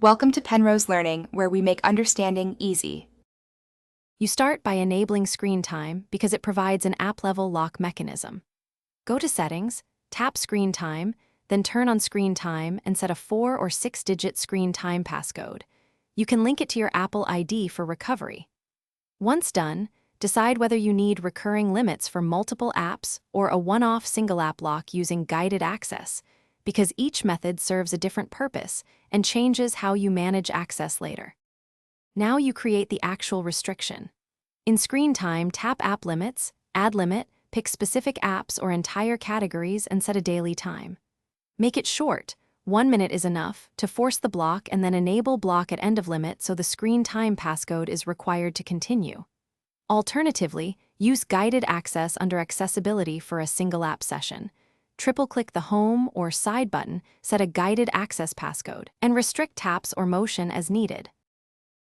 Welcome to Penrose Learning, where we make understanding easy. You start by enabling screen time because it provides an app-level lock mechanism. Go to Settings, tap Screen Time, then turn on Screen Time and set a 4 or 6-digit screen time passcode. You can link it to your Apple ID for recovery. Once done, decide whether you need recurring limits for multiple apps or a one-off single app lock using guided access, because each method serves a different purpose and changes how you manage access later. Now you create the actual restriction. In Screen Time, tap App Limits, Add Limit, pick specific apps or entire categories and set a daily time. Make it short, 1 minute is enough, to force the block and then enable block at end of limit so the screen time passcode is required to continue. Alternatively, use guided access under accessibility for a single app session. Triple-click the Home or Side button, set a guided access passcode, and restrict taps or motion as needed.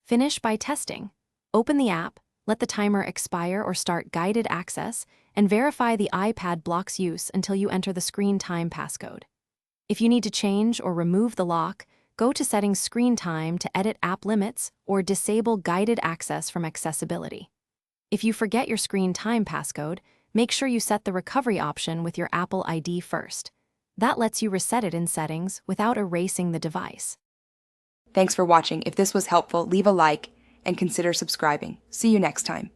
Finish by testing. Open the app, let the timer expire or start guided access, and verify the iPad blocks use until you enter the screen time passcode. If you need to change or remove the lock, go to Settings Screen Time to edit app limits or disable guided access from accessibility. If you forget your screen time passcode, make sure you set the recovery option with your Apple ID first. That lets you reset it in Settings without erasing the device. Thanks for watching. If this was helpful, leave a like and consider subscribing. See you next time.